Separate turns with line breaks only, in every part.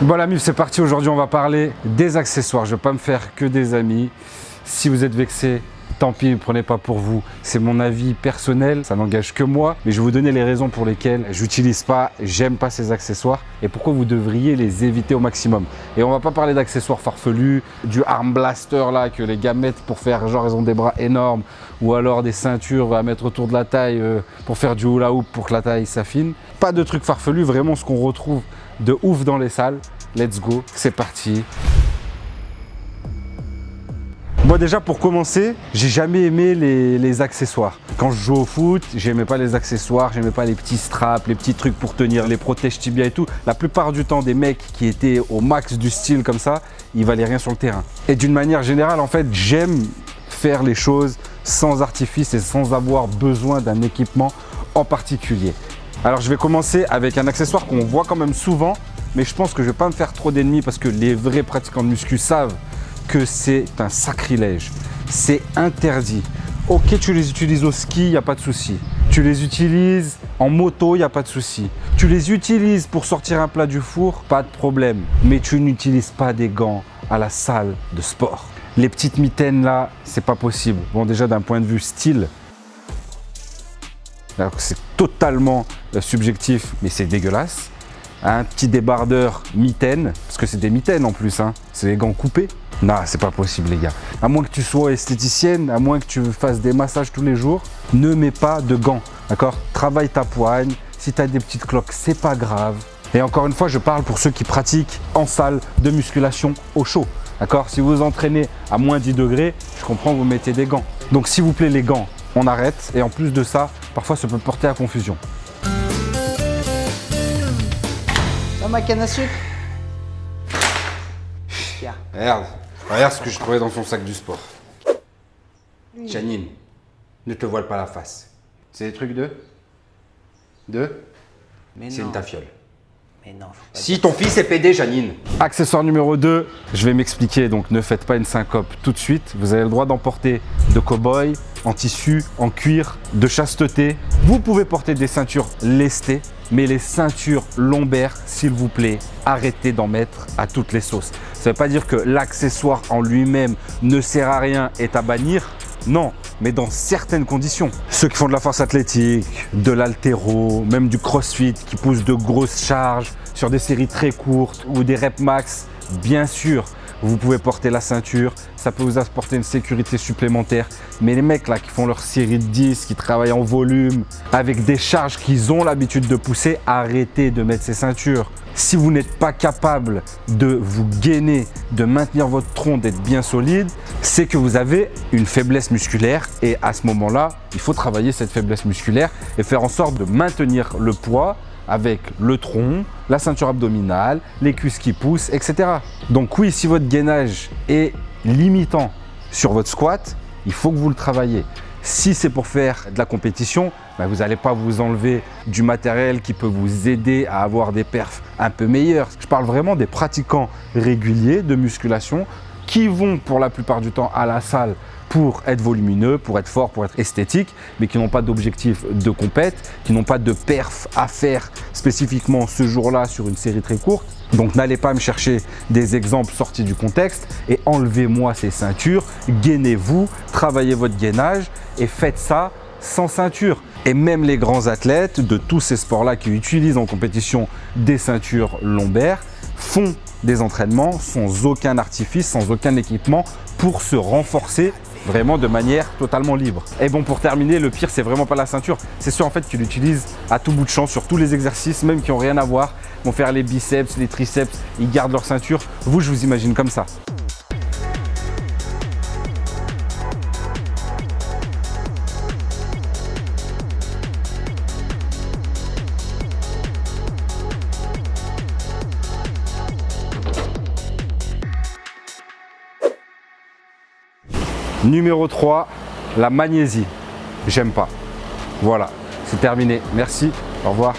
Bon la mif, c'est parti. Aujourd'hui on va parler des accessoires. Je ne vais pas me faire que des amis. Si vous êtes vexé, tant pis, ne prenez pas pour vous. C'est mon avis personnel, ça n'engage que moi. Mais je vais vous donner les raisons pour lesquelles j'utilise pas, j'aime pas ces accessoires et pourquoi vous devriez les éviter au maximum. Et on va pas parler d'accessoires farfelus, du arm blaster là que les gars mettent pour faire genre ils ont des bras énormes, ou alors des ceintures à mettre autour de la taille pour faire du hula hoop pour que la taille s'affine. Pas de trucs farfelus, vraiment ce qu'on retrouve de ouf dans les salles. Let's go, c'est parti. Moi déjà pour commencer, j'ai jamais aimé les accessoires. Quand je joue au foot, j'aimais pas les accessoires, j'aimais pas les petits straps, les petits trucs pour tenir les protèges tibia et tout. La plupart du temps, des mecs qui étaient au max du style comme ça, ils valaient rien sur le terrain. Et d'une manière générale, en fait, j'aime faire les choses sans artifice et sans avoir besoin d'un équipement en particulier. Alors je vais commencer avec un accessoire qu'on voit quand même souvent, mais je pense que je vais pas me faire trop d'ennemis parce que les vrais pratiquants de muscu savent que c'est un sacrilège. C'est interdit. Ok, tu les utilises au ski, il n'y a pas de souci. Tu les utilises en moto, il n'y a pas de souci. Tu les utilises pour sortir un plat du four, pas de problème. Mais tu n'utilises pas des gants à la salle de sport. Les petites mitaines là, c'est pas possible. Bon, déjà d'un point de vue style, alors c'est totalement subjectif, mais c'est dégueulasse. Un petit débardeur mitaine, parce que c'est des mitaines en plus, hein. C'est des gants coupés. Non, c'est pas possible les gars. À moins que tu sois esthéticienne, à moins que tu fasses des massages tous les jours, ne mets pas de gants, d'accord? Travaille ta poigne, si tu as des petites cloques, c'est pas grave. Et encore une fois, je parle pour ceux qui pratiquent en salle de musculation au chaud, d'accord? Si vous vous entraînez à moins 10 degrés, je comprends que vous mettez des gants. Donc s'il vous plaît les gants, on arrête. Et en plus de ça, parfois ça peut porter à confusion.
Ma canne à sucre. Tiens.
Regarde ce que je trouvais dans son sac du sport. Janine, ne te voile pas la face. C'est des trucs de c'est une tafiole.
Mais non.
Si ton fils est pédé, Janine. Accessoire numéro 2, je vais m'expliquer, donc ne faites pas une syncope tout de suite. Vous avez le droit d'en porter de cow-boy, en tissu, en cuir, de chasteté. Vous pouvez porter des ceintures lestées, mais les ceintures lombaires, s'il vous plaît, arrêtez d'en mettre à toutes les sauces. Ça ne veut pas dire que l'accessoire en lui-même ne sert à rien et est à bannir. Non, mais dans certaines conditions. Ceux qui font de la force athlétique, de l'haltéro, même du crossfit, qui poussent de grosses charges sur des séries très courtes ou des reps max, bien sûr, vous pouvez porter la ceinture, ça peut vous apporter une sécurité supplémentaire. Mais les mecs là qui font leur série de 10, qui travaillent en volume, avec des charges qu'ils ont l'habitude de pousser, arrêtez de mettre ces ceintures. Si vous n'êtes pas capable de vous gainer, de maintenir votre tronc, d'être bien solide, c'est que vous avez une faiblesse musculaire et à ce moment-là, il faut travailler cette faiblesse musculaire et faire en sorte de maintenir le poids avec le tronc, la ceinture abdominale, les cuisses qui poussent, etc. Donc oui, si votre gainage est limitant sur votre squat, il faut que vous le travaillez. Si c'est pour faire de la compétition, ben vous n'allez pas vous enlever du matériel qui peut vous aider à avoir des perfs un peu meilleurs. Je parle vraiment des pratiquants réguliers de musculation qui vont pour la plupart du temps à la salle pour être volumineux, pour être fort, pour être esthétique, mais qui n'ont pas d'objectif de compète, qui n'ont pas de perf à faire spécifiquement ce jour-là sur une série très courte. Donc n'allez pas me chercher des exemples sortis du contexte et enlevez-moi ces ceintures, gainez-vous, travaillez votre gainage et faites ça sans ceinture. Et même les grands athlètes de tous ces sports-là qui utilisent en compétition des ceintures lombaires font des entraînements sans aucun artifice, sans aucun équipement pour se renforcer vraiment de manière totalement libre. Et bon, pour terminer, le pire, c'est vraiment pas la ceinture. C'est ceux en fait qui l'utilisent à tout bout de champ sur tous les exercices, même qui n'ont rien à voir. Ils vont faire les biceps, les triceps, ils gardent leur ceinture. Vous, je vous imagine comme ça. Numéro 3, la magnésie. J'aime pas. Voilà, c'est terminé. Merci, au revoir.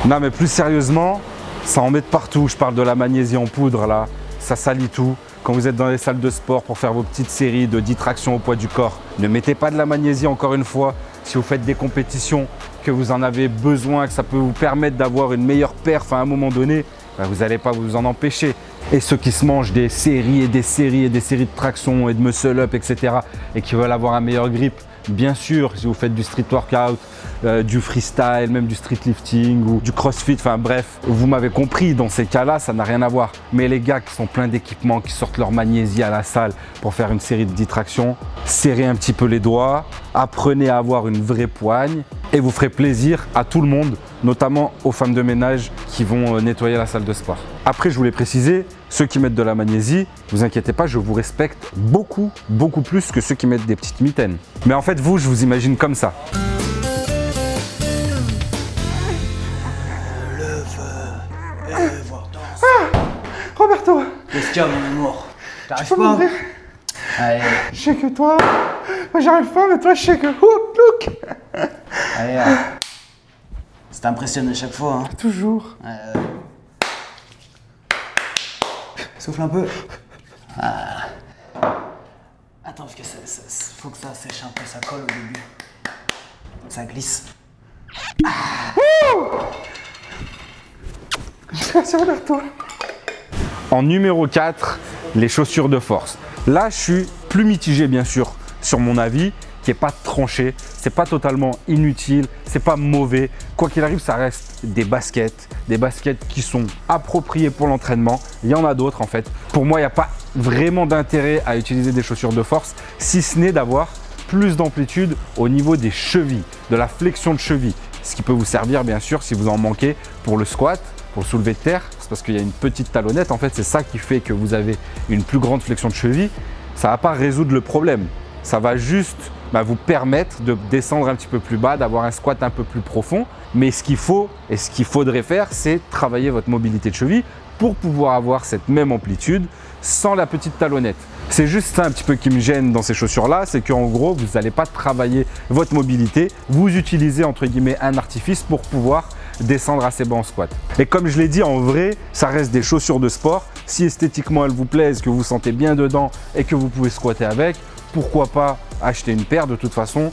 Non mais plus sérieusement, ça en met de partout. Je parle de la magnésie en poudre là, ça salit tout. Quand vous êtes dans les salles de sport pour faire vos petites séries de 10 tractions au poids du corps, ne mettez pas de la magnésie encore une fois. Si vous faites des compétitions, que vous en avez besoin, que ça peut vous permettre d'avoir une meilleure perf à un moment donné, vous n'allez pas vous en empêcher. Et ceux qui se mangent des séries et des séries et des séries de traction et de muscle-up, etc. et qui veulent avoir un meilleur grip, bien sûr, si vous faites du street workout, du freestyle, même du street lifting ou du crossfit, enfin bref, vous m'avez compris, dans ces cas-là, ça n'a rien à voir. Mais les gars qui sont pleins d'équipements, qui sortent leur magnésie à la salle pour faire une série de 10 tractions, serrez un petit peu les doigts, apprenez à avoir une vraie poigne et vous ferez plaisir à tout le monde, notamment aux femmes de ménage qui vont nettoyer la salle de sport. Après, je voulais préciser, ceux qui mettent de la magnésie, vous inquiétez pas, je vous respecte beaucoup plus que ceux qui mettent des petites mitaines. Mais en fait, vous, je vous imagine comme ça.
Le feu et voir danser.
Roberto,
Qu'est-ce qu'il y a, mon amour? T'arrives
peux
pas?
m'ouvrir?
Allez,
Je sais que toi, moi j'arrive pas, mais toi je sais que... Oh, look.
allez. Ça t'impressionne à chaque fois, hein?
Toujours.
Souffle un peu. Attends, parce que faut que ça sèche un peu, ça colle au début. Ça glisse.
Merci Roberto. En numéro 4, les chaussures de force. Là, je suis plus mitigé, bien sûr, sur mon avis, qui n'est pas tranché. C'est pas totalement inutile, c'est pas mauvais. Quoi qu'il arrive, ça reste des baskets qui sont appropriées pour l'entraînement. Il y en a d'autres en fait. Pour moi, il n'y a pas vraiment d'intérêt à utiliser des chaussures de force, si ce n'est d'avoir plus d'amplitude au niveau des chevilles, de la flexion de cheville. Ce qui peut vous servir, bien sûr, si vous en manquez pour le squat, pour le soulevé de terre. C'est parce qu'il y a une petite talonnette. En fait, c'est ça qui fait que vous avez une plus grande flexion de cheville. Ça ne va pas résoudre le problème. Ça va juste vous permettre de descendre un petit peu plus bas, d'avoir un squat un peu plus profond. Mais ce qu'il faut et ce qu'il faudrait faire, c'est travailler votre mobilité de cheville pour pouvoir avoir cette même amplitude sans la petite talonnette. C'est juste ça un petit peu qui me gêne dans ces chaussures-là, c'est qu'en gros, vous n'allez pas travailler votre mobilité, vous utilisez entre guillemets un artifice pour pouvoir descendre assez bas en squat. Et comme je l'ai dit, en vrai, ça reste des chaussures de sport. Si esthétiquement elles vous plaisent, que vous vous sentez bien dedans et que vous pouvez squatter avec, pourquoi pas acheter une paire? De toute façon,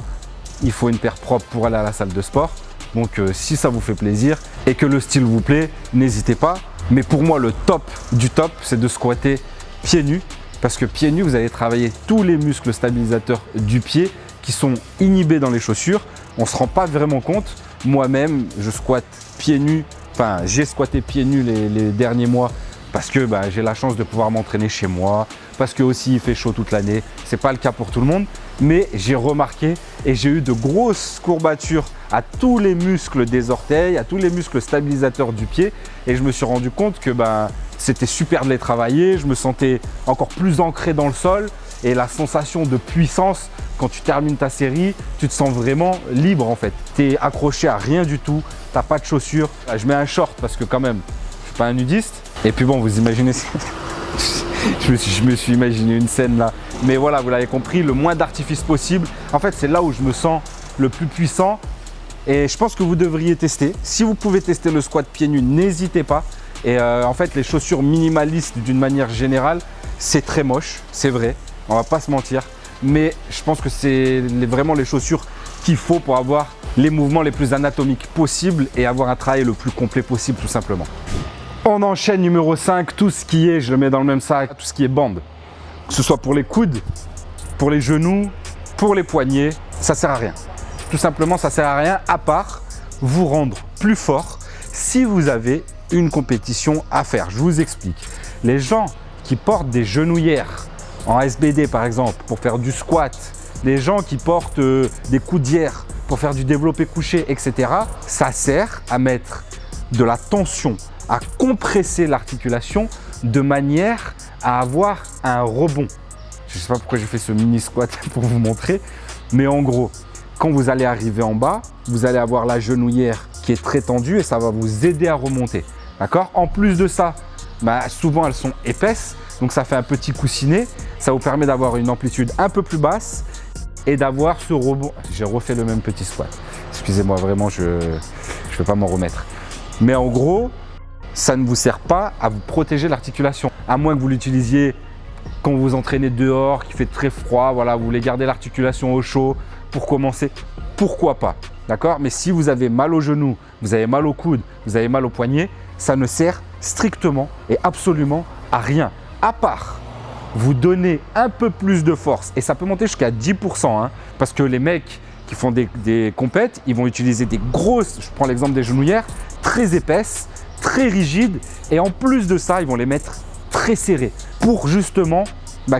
il faut une paire propre pour aller à la salle de sport. Donc si ça vous fait plaisir et que le style vous plaît, n'hésitez pas. Mais pour moi, le top du top, c'est de squatter pieds nus. Parce que pieds nus, vous allez travailler tous les muscles stabilisateurs du pied qui sont inhibés dans les chaussures. On ne se rend pas vraiment compte. Moi-même, je squatte pieds nus. Enfin, j'ai squatté pieds nus les derniers mois parce que j'ai la chance de pouvoir m'entraîner chez moi, parce que aussi il fait chaud toute l'année. Ce n'est pas le cas pour tout le monde, mais j'ai remarqué et j'ai eu de grosses courbatures à tous les muscles des orteils, à tous les muscles stabilisateurs du pied, et je me suis rendu compte que c'était super de les travailler. Je me sentais encore plus ancré dans le sol et la sensation de puissance quand tu termines ta série, tu te sens vraiment libre en fait. Tu es accroché à rien du tout, tu n'as pas de chaussures. Je mets un short parce que quand même, je suis pas un nudiste. Et puis bon, vous imaginez, je me suis imaginé une scène là. Mais voilà, vous l'avez compris, le moins d'artifice possible. En fait, c'est là où je me sens le plus puissant. Et je pense que vous devriez tester. Si vous pouvez tester le squat pieds nus, n'hésitez pas. Et en fait, les chaussures minimalistes d'une manière générale, c'est très moche, c'est vrai. On va pas se mentir. Mais je pense que c'est vraiment les chaussures qu'il faut pour avoir les mouvements les plus anatomiques possibles et avoir un travail le plus complet possible tout simplement. On enchaîne numéro 5, tout ce qui est, je le mets dans le même sac, tout ce qui est bande. Que ce soit pour les coudes, pour les genoux, pour les poignets, ça sert à rien. Tout simplement, ça sert à rien à part vous rendre plus fort si vous avez une compétition à faire. Je vous explique. Les gens qui portent des genouillères en SBD par exemple pour faire du squat, les gens qui portent des coudières pour faire du développé couché, etc. Ça sert à mettre de la tension, à compresser l'articulation de manière à avoir un rebond. Je ne sais pas pourquoi j'ai fait ce mini squat pour vous montrer, mais en gros, quand vous allez arriver en bas, vous allez avoir la genouillère qui est très tendue et ça va vous aider à remonter. D'accord? En plus de ça, souvent elles sont épaisses, donc ça fait un petit coussinet. Ça vous permet d'avoir une amplitude un peu plus basse et d'avoir ce rebond. J'ai refait le même petit squat. Excusez-moi, vraiment, je ne vais pas m'en remettre. Mais en gros, ça ne vous sert pas à vous protéger l'articulation. À moins que vous l'utilisiez quand vous vous entraînez dehors, qu'il fait très froid, voilà, vous voulez garder l'articulation au chaud pour commencer, pourquoi pas, d'accord? Mais si vous avez mal au genou, vous avez mal au coude, vous avez mal au poignet, ça ne sert strictement et absolument à rien. À part vous donner un peu plus de force, et ça peut monter jusqu'à 10%, hein, parce que les mecs qui font des compètes, ils vont utiliser des grosses, je prends l'exemple des genouillères, très épaisses, très rigides, et en plus de ça, ils vont les mettre très serrées pour justement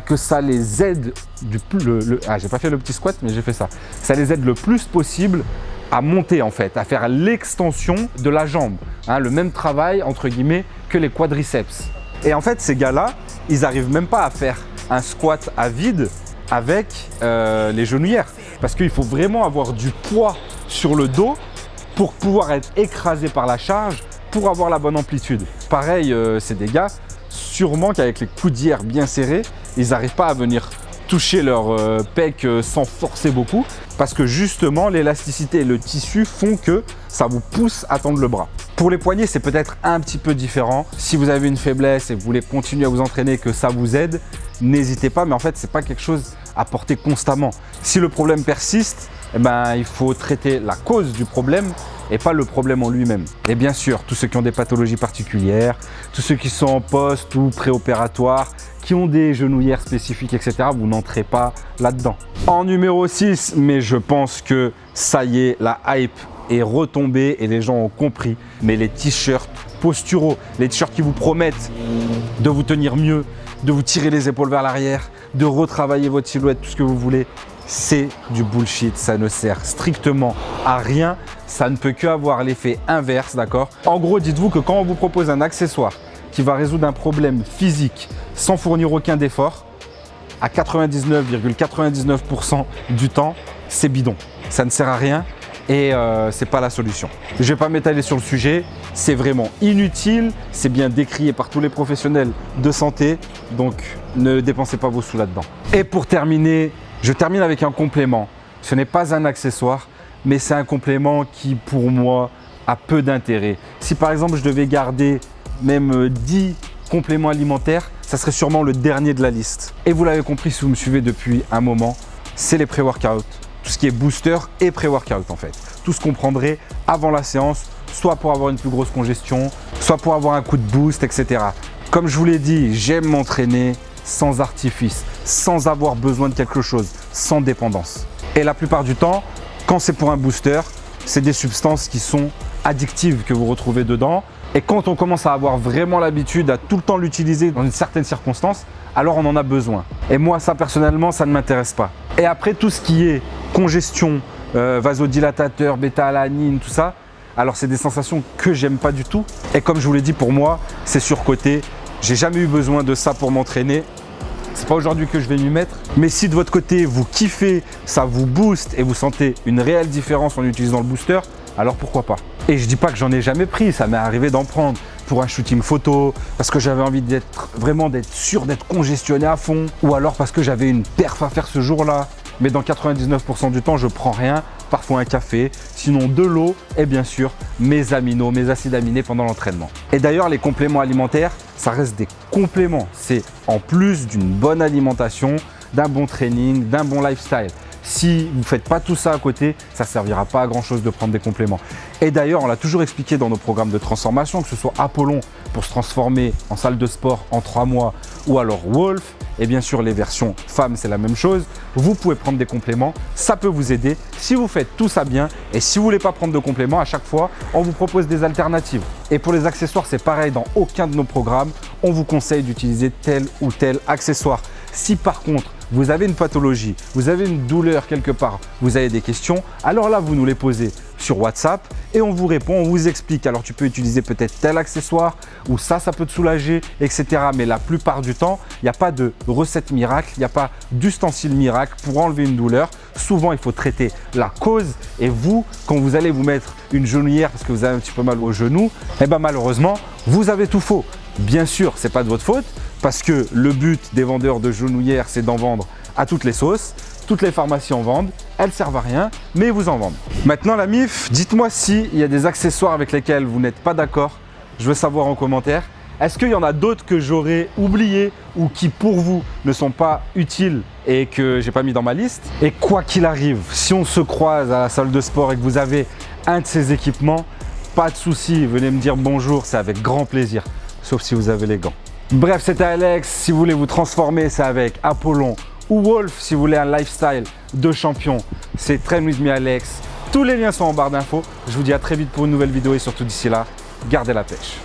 que ça les aide j'ai pas fait le petit squat, mais j'ai fait ça. Ça les aide le plus possible à monter en fait, à faire l'extension de la jambe. Hein, le même travail entre guillemets que les quadriceps. Et en fait, ces gars-là, ils n'arrivent même pas à faire un squat à vide avec les genouillères. Parce qu'il faut vraiment avoir du poids sur le dos pour pouvoir être écrasé par la charge, pour avoir la bonne amplitude. Pareil, c'est des gars, sûrement qu'avec les coudières bien serrées, ils n'arrivent pas à venir toucher leur pec sans forcer beaucoup, parce que justement l'élasticité et le tissu font que ça vous pousse à tendre le bras. Pour les poignets, c'est peut-être un petit peu différent. Si vous avez une faiblesse et vous voulez continuer à vous entraîner, que ça vous aide, n'hésitez pas, mais en fait, c'est pas quelque chose à porter constamment. Si le problème persiste, il faut traiter la cause du problème et pas le problème en lui-même. Et bien sûr, tous ceux qui ont des pathologies particulières, tous ceux qui sont en poste ou préopératoire, qui ont des genouillères spécifiques, etc., vous n'entrez pas là-dedans. En numéro 6, mais je pense que ça y est, la hype est retombée et les gens ont compris, mais les t-shirts posturaux, les t-shirts qui vous promettent de vous tenir mieux, de vous tirer les épaules vers l'arrière, de retravailler votre silhouette, tout ce que vous voulez, c'est du bullshit, ça ne sert strictement à rien, ça ne peut qu'avoir l'effet inverse, d'accord? En gros, dites-vous que quand on vous propose un accessoire qui va résoudre un problème physique sans fournir aucun effort, à 99,99% du temps, c'est bidon. Ça ne sert à rien et c'est pas la solution. Je vais pas m'étaler sur le sujet, c'est vraiment inutile, c'est bien décrié par tous les professionnels de santé, donc ne dépensez pas vos sous là-dedans. Et pour terminer, je termine avec un complément. Ce n'est pas un accessoire, mais c'est un complément qui, pour moi, a peu d'intérêt. Si par exemple, je devais garder même 10 compléments alimentaires, ça serait sûrement le dernier de la liste. Et vous l'avez compris si vous me suivez depuis un moment, c'est les pré-workouts. Tout ce qui est booster et pré-workout en fait. Tout ce qu'on prendrait avant la séance, soit pour avoir une plus grosse congestion, soit pour avoir un coup de boost, etc. Comme je vous l'ai dit, j'aime m'entraîner sans artifice, sans avoir besoin de quelque chose, sans dépendance. Et la plupart du temps, quand c'est pour un booster, c'est des substances qui sont addictives que vous retrouvez dedans. Et quand on commence à avoir vraiment l'habitude à tout le temps l'utiliser dans une certaine circonstance, alors on en a besoin. Et moi, ça personnellement, ça ne m'intéresse pas. Et après, tout ce qui est congestion, vasodilatateur, bêta-alanine, tout ça, alors c'est des sensations que j'aime pas du tout. Et comme je vous l'ai dit, pour moi, c'est surcoté. J'ai jamais eu besoin de ça pour m'entraîner. C'est pas aujourd'hui que je vais m'y mettre. Mais si de votre côté, vous kiffez, ça vous booste et vous sentez une réelle différence en utilisant le booster, alors pourquoi pas? Et je dis pas que j'en ai jamais pris, ça m'est arrivé d'en prendre pour un shooting photo, parce que j'avais envie d'être sûr d'être congestionné à fond, ou alors parce que j'avais une perf à faire ce jour-là. Mais dans 99% du temps, je prends rien, parfois un café, sinon de l'eau et bien sûr mes aminos, mes acides aminés pendant l'entraînement. Et d'ailleurs, les compléments alimentaires, ça reste des compléments. C'est en plus d'une bonne alimentation, d'un bon training, d'un bon lifestyle. Si vous ne faites pas tout ça à côté, ça ne servira pas à grand chose de prendre des compléments. Et d'ailleurs, on l'a toujours expliqué dans nos programmes de transformation, que ce soit Apollon pour se transformer en salle de sport en 3 mois ou alors Wolf, et bien sûr les versions femmes c'est la même chose. Vous pouvez prendre des compléments, ça peut vous aider si vous faites tout ça bien. Et si vous ne voulez pas prendre de compléments, à chaque fois, on vous propose des alternatives. Et pour les accessoires, c'est pareil, dans aucun de nos programmes, on vous conseille d'utiliser tel ou tel accessoire. Si par contre, vous avez une pathologie, vous avez une douleur quelque part, vous avez des questions, alors là, vous nous les posez sur WhatsApp et on vous répond, on vous explique. Alors, tu peux utiliser peut-être tel accessoire ou ça peut te soulager, etc. Mais la plupart du temps, il n'y a pas de recette miracle, il n'y a pas d'ustensile miracle pour enlever une douleur. Souvent, il faut traiter la cause et vous, quand vous allez vous mettre une genouillère parce que vous avez un petit peu mal au genou, eh ben malheureusement, vous avez tout faux. Bien sûr, ce n'est pas de votre faute parce que le but des vendeurs de genouillères, c'est d'en vendre à toutes les sauces. Toutes les pharmacies en vendent, elles ne servent à rien, mais vous en vendent. Maintenant la MIF, dites-moi s'il y a des accessoires avec lesquels vous n'êtes pas d'accord. Je veux savoir en commentaire. Est-ce qu'il y en a d'autres que j'aurais oubliés ou qui pour vous ne sont pas utiles et que j'ai pas mis dans ma liste? Et quoi qu'il arrive, si on se croise à la salle de sport et que vous avez un de ces équipements, pas de souci, venez me dire bonjour, c'est avec grand plaisir. sauf si vous avez les gants. Bref, c'était Alex. Si vous voulez vous transformer, c'est avec Apollon ou Wolf. Si vous voulez un lifestyle de champion, c'est Train with me Alex. Tous les liens sont en barre d'infos. Je vous dis à très vite pour une nouvelle vidéo et surtout d'ici là, gardez la pêche.